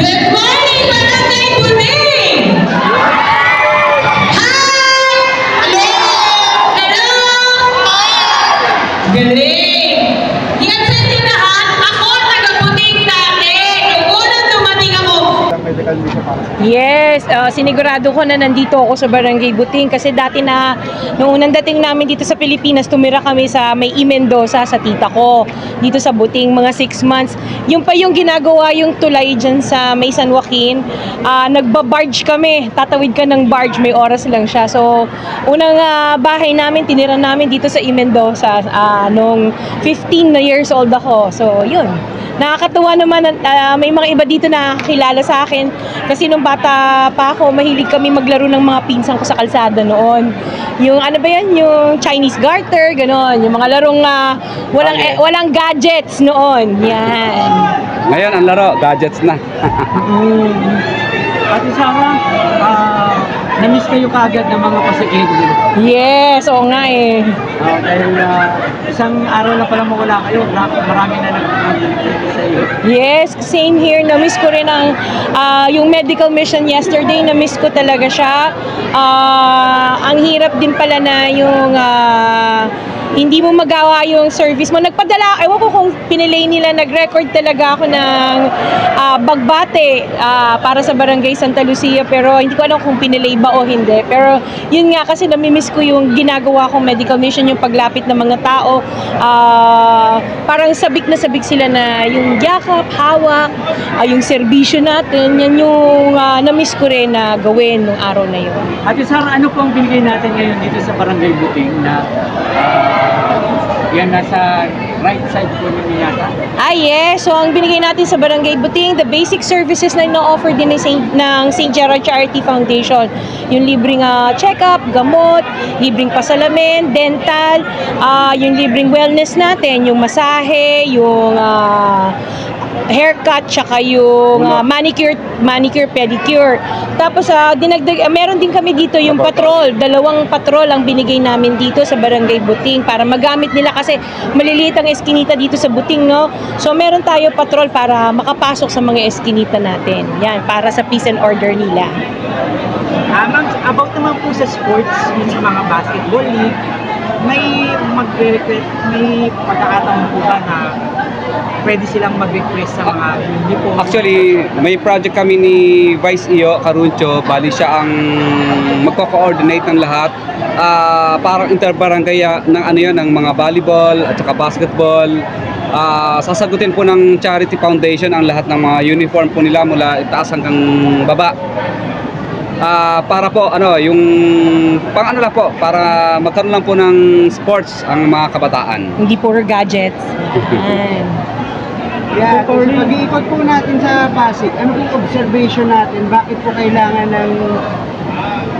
Good morning, Barangay Buting! Hi! Hello! Hello! Galing! Yan sa tinahan, ako taga-Buting dati. Nung unang dumating ako. Yes, sinigurado ko na nandito ako sa Barangay Buting kasi dati na, nung unang dating namin dito sa Pilipinas, tumira kami sa may Mendoza sa tita ko, dito sa Buting, mga 6 months. Yung pa yung ginagawa yung tulay dyan sa may San Joaquin, nagbabarge kami, tatawid ka ng barge, may oras lang siya. So, unang bahay namin, tinira namin dito sa Mendoza nung 15 na years old ako. So, yun. Nakakatuwa naman, may mga iba dito na kilala sa akin kasi nung bata pa ako, mahilig kami maglaro ng mga pinsan ko sa kalsada noon. Yung ano ba yan, yung Chinese garter, gano'n. Yung mga larong walang gadgets noon. Yan. Ngayon, ang laro, gadgets na. Ate Sarah, na-miss kayo kaagad ng mga pasagero. Yes, oo nga eh. Dahil isang araw na pala mawala kayo, marami na nag-ibig sa iyo. Yes, same here. Na-miss ko rin yung medical mission yesterday. Na-miss ko talaga siya. Ang hirap din pala na yung hindi mo magawa yung service mo. Nagpadala, ewan ko kung pinilay nila, nag-record talaga ako ng bagbate para sa Barangay Santa Lucia, pero hindi ko alam kung pinilay ba o hindi. Pero yun nga, kasi namimiss ko yung ginagawa kong medical mission, yung paglapit ng mga tao. Parang sabik na sabik sila na yung yakap, hawak, yung serbisyo natin, yan yung namiss ko rin na gawin nung araw na yun. Ate Sarah, ano po ang binigay natin ngayon dito sa Barangay Buting na yan nasa right side po ninyo yata? Yes. So, ang binigay natin sa Barangay Buting, the basic services na ino-offer din ng St. Gerard Charity Foundation. Yung libreng check-up, gamot, libreng pasalamin, dental, yung libreng wellness natin, yung masahe, yung haircut, tsaka yung manicure, pedicure. Tapos meron din kami dito yung patrol, 2 patrol ang binigay namin dito sa Barangay Buting para magamit nila kasi maliliit ang eskinita dito sa Buting, no? So meron tayo patrol para makapasok sa mga eskinita natin. Yan, para sa peace and order nila. Ma'am, about naman po sa sports, yung sa mga basketball league, may pagkakataon po ba na pwede silang mag-request sa mga uniform? Actually, may project kami ni Vice Iyo Caruncho. Bali siya ang magko-coordinate ng lahat. Parang interbarangay ng ng mga volleyball at saka basketball. Sasagutin po ng Charity Foundation ang lahat ng mga uniform po nila mula itaas hanggang baba. Para po yung lang po, para magkaroon lang po ng sports ang mga kabataan. Hindi puro gadgets. Yeah, pag-iikot po natin sa Pasig, ano pong observation natin? Bakit po kailangan ng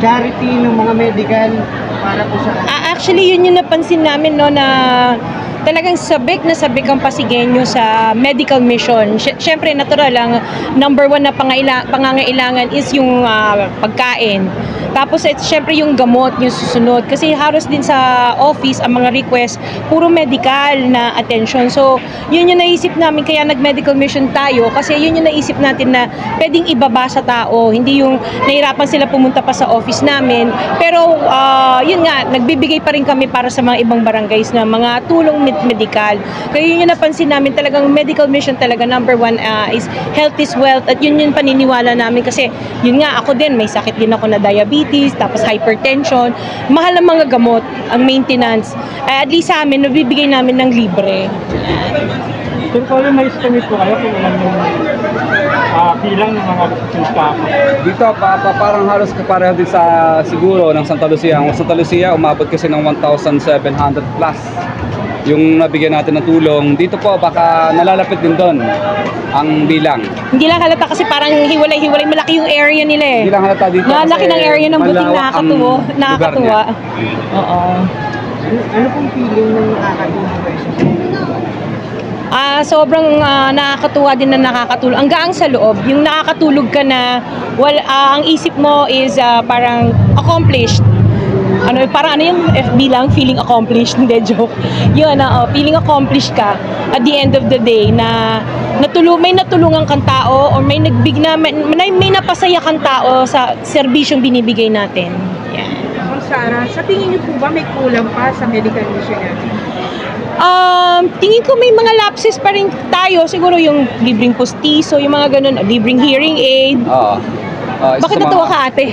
charity ng mga medical para po sa... Actually, yun yung napansin namin, no, na talagang sabik na sabik ang Pasigueño sa medical mission. Siyempre, natural lang, number 1 na pangangailangan is yung pagkain. Tapos, siyempre yung gamot, yung susunod. Kasi halos din sa office, ang mga request, puro medical na attention. So, yun yung naisip namin, kaya nag-medical mission tayo. Kasi yun yung naisip natin na pwedeng ibaba sa tao. Hindi yung nahirapan sila pumunta pa sa office namin. Pero, yun nga, nagbibigay pa rin kami para sa mga ibang barangays na mga tulong medical. Kaya yun yung napansin namin, talagang medical mission talaga, number 1 is health is wealth. At yun yung paniniwala namin. Kasi, yun nga, ako din, may sakit din ako na diabetes, tapos hypertension, mahal ang mga gamot, ang maintenance. At least sa amin, nabibigay namin ng libre. Sir Paulo, may estimate po kayo kung ilan yung bilang ng mga staff? Dito, parang halos kapareho din sa siguro ng Santa Lucia. Ang Santa Lucia, umabot kasi ng 1,700 plus yung nabigyan natin ng tulong. Dito po, baka nalalapit din doon ang bilang. Hindi lang halata kasi parang hiwalay-hiwalay, malaki yung area nila eh. Hindi lang halata dito. Malaki ng area ng Buting, nakakatuwa. Oo. Ano pong feeling ng nakakatulong kayo sa sobrang nakakatuwa din na nakakatulog. Ang gaang sa loob, yung nakakatulog ka na ang isip mo is parang accomplished. Parang yung FB lang, feeling accomplished, hindi joke. Yun, feeling accomplished ka at the end of the day na may natulungan kang tao or may may napasaya kang tao sa serbisyong binibigay natin. Yan. Ma'am Sara, sa tingin niyo po ba may kulang pa sa medical mission natin? Tingin ko may mga lapses pa rin tayo. Siguro yung libreng postiso, yung mga ganun, libreng hearing aid. Oo. Bakit natawa ka, ate?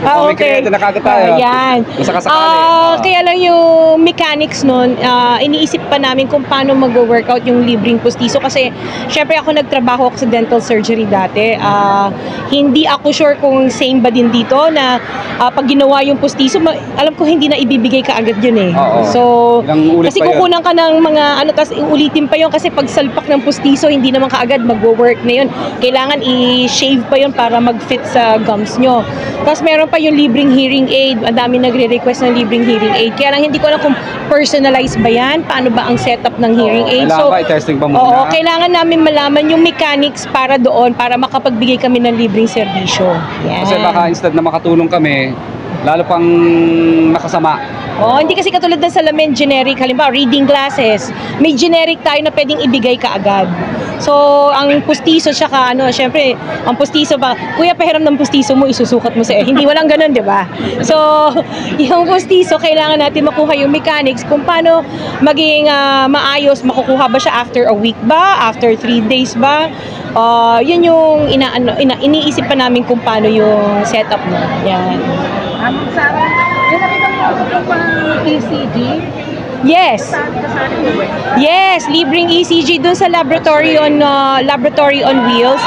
May kreato na kagad tayo. Yan. Basta kasakali. Kaya lang yung mechanics nun, iniisip pa namin kung paano mag-workout yung libreng postiso. Kasi, syempre ako nagtrabaho ako sa dental surgery dati. Hindi ako sure kung same ba din dito na pag ginawa yung postiso, alam ko hindi na ibibigay ka agad yun eh. Oo. So, kasi pa yun. kukunan ka ng mga tapos ulitin pa yun kasi pag salpak ng postiso, hindi naman kaagad mag-work na yun. Kailangan i-shave pa yun para mag-fit sa gums nyo. Tapos meron pa yung libreng hearing aid. Ang dami nagre-request ng libreng hearing aid. Kaya lang hindi ko alam kung personalized ba yan. Paano ba ang setup ng hearing aid? Kailangan ba i-testing pa muna? Oo, kailangan namin malaman yung mechanics para doon, para makapagbigay kami ng libreng serbisyo. Yan. Kasi baka instead na makatulong kami, lalo pang nakasama. Hindi kasi katulad ng salamin generic, halimbawa reading glasses, may generic tayo na pwedeng ibigay kaagad. So, ang pustiso tsaka syempre, ang pustiso ba, kuya pahiram ng pustiso mo, isusukat mo hindi walang ganun, di ba? So, yung pustiso, kailangan natin makuha yung mechanics kung paano maging maayos, makukuha ba siya after a week ba, after 3 days ba? Yun yung iniisip pa namin kung paano yung setup mo. Yan. Ma'am Sara, yun nakita mo pang ECG? Yes. Yes, libreng ECG dun sa laboratory on wheels.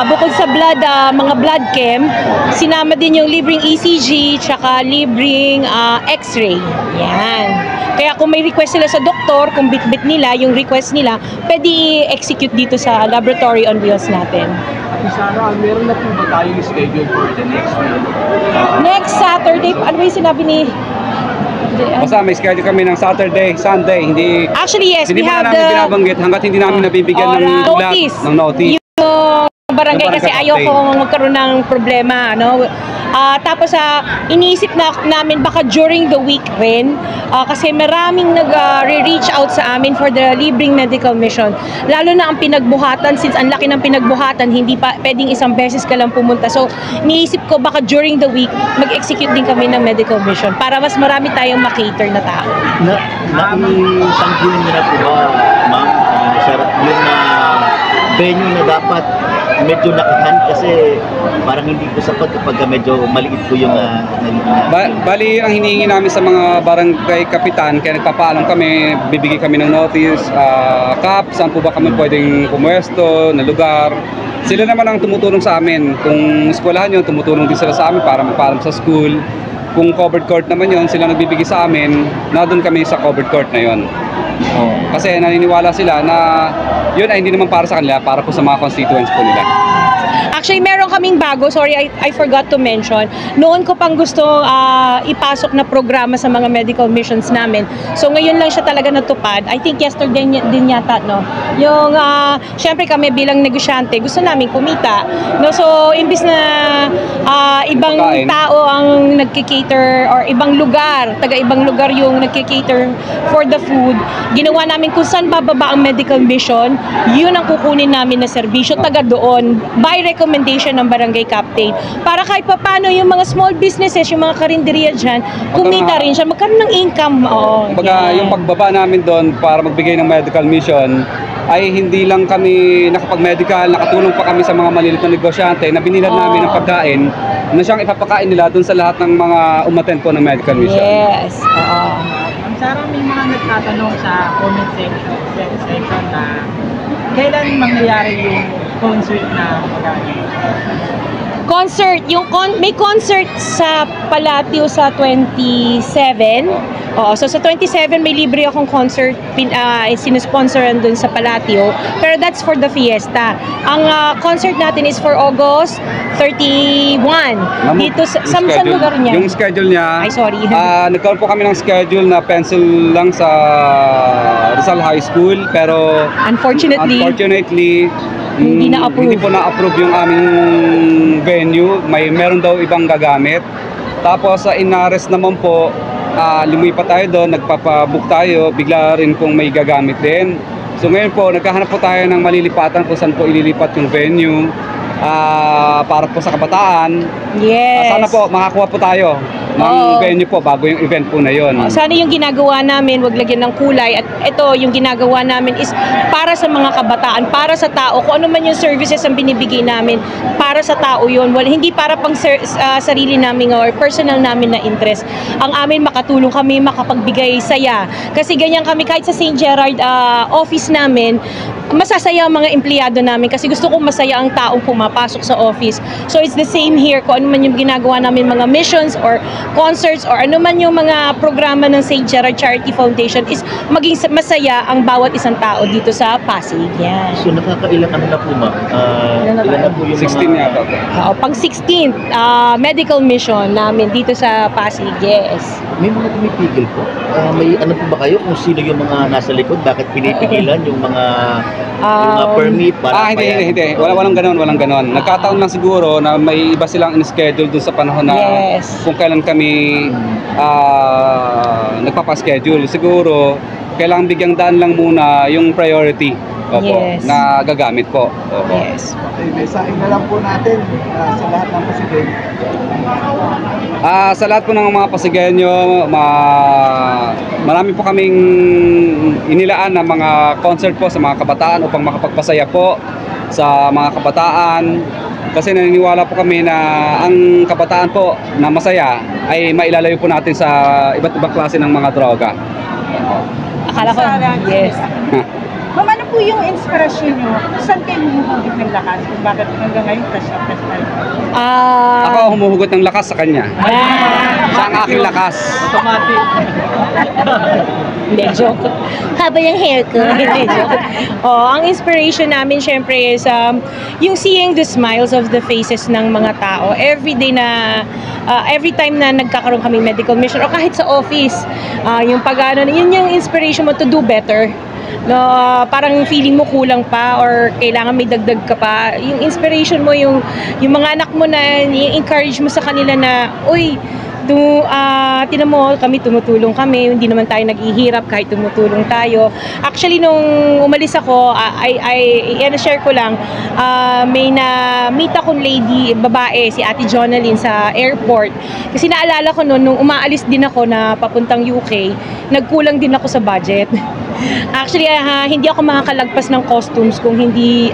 Bukod sa blood, mga blood chem, sinama din yung libreng ECG tsaka libreng X-ray. Yan. Kaya kung may request sila sa doktor, kung bit-bit nila, yung request nila, pwede i-execute dito sa laboratory on wheels natin. Sara, meron na po ba tayong schedule for the next week? Next Saturday, ano ba yung sinabi ni... Basta may schedule kami ng Saturday, Sunday, hindi... Actually, yes, Hindi we mo have na namin binabanggit hanggat hindi namin nabibigyan ng notice. ng notice. Yung barangay Yung kasi barangay ayoko magkaroon ng problema, tapos iniisip namin baka during the week rin kasi maraming nag-reach out sa amin for the libreng medical mission. Lalo na ang pinagbuhatan, since ang laki ng pinagbuhatan, hindi pa pwedeng isang beses ka lang pumunta. So, iniisip ko baka during the week mag-execute din kami ng medical mission para mas marami tayong makater na tao. Tanggalin nyo na po ba, ma'am, yung venue na dapat medyo nakahan kasi parang hindi po sapat kapag medyo maliit po yung Bali, ang hinihingi namin sa mga barangay kapitan, kaya nagpapaalam kami, bibigay kami ng notice, cap, saan po ba kami pwedeng pumwesto, na lugar. Sila naman ang tumutulong sa amin. Kung eskwelahan yun, tumutulong din sila sa amin para magpaalam sa school. Kung covered court naman yun, sila nagbibigay sa amin, na doon kami sa covered court na yun. Kasi naniniwala sila na yun ay hindi naman para sa kanila, para po sa mga constituents po nila. Actually, meron kaming bago. Sorry, I forgot to mention. Noon ko pang gusto ipasok na programa sa mga medical missions namin. So, ngayon lang siya talaga natupad. I think yesterday din yata, no? Yung, syempre kami bilang negosyante, gusto namin kumita. No? So, imbis na ibang tao ang nagkikater or ibang lugar, taga-ibang lugar yung nagkikater for the food, ginawa namin kung saan bababa ang medical mission, yun ang kukunin namin na serbisyo taga doon by recommendation ng barangay captain. Para kahit paano yung mga small businesses, yung mga karinderya dyan, kumita rin siya, magkaroon ng income. Kumbaga, yung pagbaba namin doon para magbigay ng medical mission, ay hindi lang kami nakapag-medical, nakatulong pa kami sa mga maliliit na negosyante na binilad namin ng pagkain na siyang ipapakain nila doon sa lahat ng mga umattend po ng medical mission. Yes. Ma'am Sara, may mga nagtatanong sa comment section na kailan mangyayari yung concert na concert, may concert sa Palatio sa 27. So sa 27 may libre akong concert sinesponsoran dun sa Palatio. Pero that's for the fiesta. Ang concert natin is for August 31. Dito sa saan lugar niya? Yung schedule niya. Ay, sorry. Nagkaroon po kami ng schedule na pencil lang sa Rizal High School, pero unfortunately hindi na-approve. Hindi po na-approve yung aming venue. Meron daw ibang gagamit. Tapos sa Inares naman po, lumipat tayo doon, nagpapabook tayo, bigla rin pong may gagamit din. So ngayon po, naghahanap po tayo ng malilipatan kung saan po ililipat yung venue para po sa kabataan. Yes. Sana po makakuha po tayo ng Oo. venue po bago yung event po na yon. Sana yung ginagawa namin, wag lagyan ng kulay. At ito, yung ginagawa namin is para sa mga kabataan, para sa tao. Kung ano man yung services ang binibigay namin, para sa tao yun. Hindi para pang sarili namin or personal namin na interest. Ang amin, makatulong kami, makapagbigay saya. Kasi ganyan kami, kahit sa St. Gerard office namin, masasaya ang mga empleyado namin kasi gusto kong masaya ang taong pumapasok sa office. So it's the same here, kung ano man yung ginagawa namin, mga missions or concerts or ano man yung mga programa ng St. Gerard Charity Foundation is maging masaya ang bawat isang tao dito sa Pasig. Yan. So nakakailang ano na po, ma'am? Ilan na po yung 16 yata po. Pang 16th medical mission namin dito sa Pasig. Yes. May mga tumipigil po? May ano po ba kayo kung sino yung mga nasa likod? Bakit pinipigilan yung mga permit para Hindi. Walang ganon. Nagkataon lang siguro na may iba silang in-schedule dun sa panahon na Yes. kung kailan kami nagpapaschedule. Siguro, kailangan bigyang daan lang muna yung priority. Opo, Yes. na gagamit po. Opo. Yes. Okay, may saing na lang po natin sa lahat ng Pasigenyo. Sa lahat po ng mga Pasigenyo, marami po kaming inilaan na mga concert po sa mga kabataan upang makapagpasaya po sa mga kabataan. Kasi naniniwala po kami na ang kabataan po na masaya ay mailalayo po natin sa iba't ibang klase ng mga droga. Akala ko, yes. Ma'am, ano po yung inspirasyon nyo? Saan kayo humuhugit ng lakas? Kung bakit hanggang ngayon tas Ako ang humuhugot ng lakas sa kanya. Sa ang aking lakas. Automatic. Hindi, joke. Haba yung hair ko. Hindi, joke. Ang inspiration namin syempre is yung seeing the smiles of the faces ng mga tao. Every time na nagkakaroon kami medical mission o kahit sa office, yung yun yung inspiration mo to do better. No, parang feeling mo kulang pa or kailangan may dagdag ka pa. Yung inspiration mo, yung mga anak mo na i-encourage mo sa kanila na, uy, tinan mo, kami tumutulong kami, hindi naman tayo naghihirap kahit tumutulong tayo. Actually, nung umalis ako, share ko lang, may na-meet akong lady, babae, si Ate Jonalyn sa airport. Kasi naalala ko noon, nung umaalis din ako na papuntang UK, nagkulang din ako sa budget. Actually, hindi ako makakalagpas ng costumes kung hindi,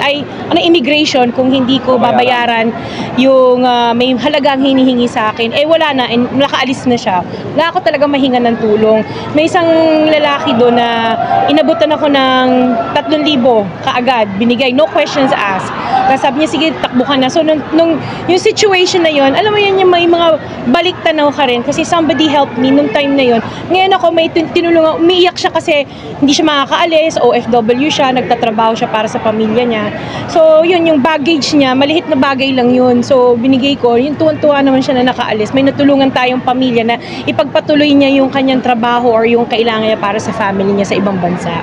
immigration, kung hindi ko babayaran yung may halagang hinihingi sa akin. Wala na, nakaalis na siya. Wala ako talaga mahinga ng tulong. May isang lalaki doon na inabutan ako ng 3,000 kaagad, binigay, no questions asked. Tapos sabi niya, sige, takbo ka na. So, nung yung situation na yon, alam mo yun, yung may mga balik tanaw ka rin kasi somebody helped me nung time na yon. Ngayon ako, may tinulungan, umiiyak siya kasi hindi siya makakaalis, OFW siya, nagtatrabaho siya para sa pamilya niya. So, yun, yung baggage niya, malihit na bagay lang yun. So, binigay ko, yung tuwan-tuwa naman siya na nakaalis. May natulungan tayong pamilya na ipagpatuloy niya yung kanyang trabaho or yung kailangan niya para sa family niya sa ibang bansa.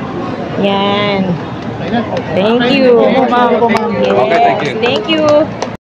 Yan. Thank you. Okay, thank you. Thank you.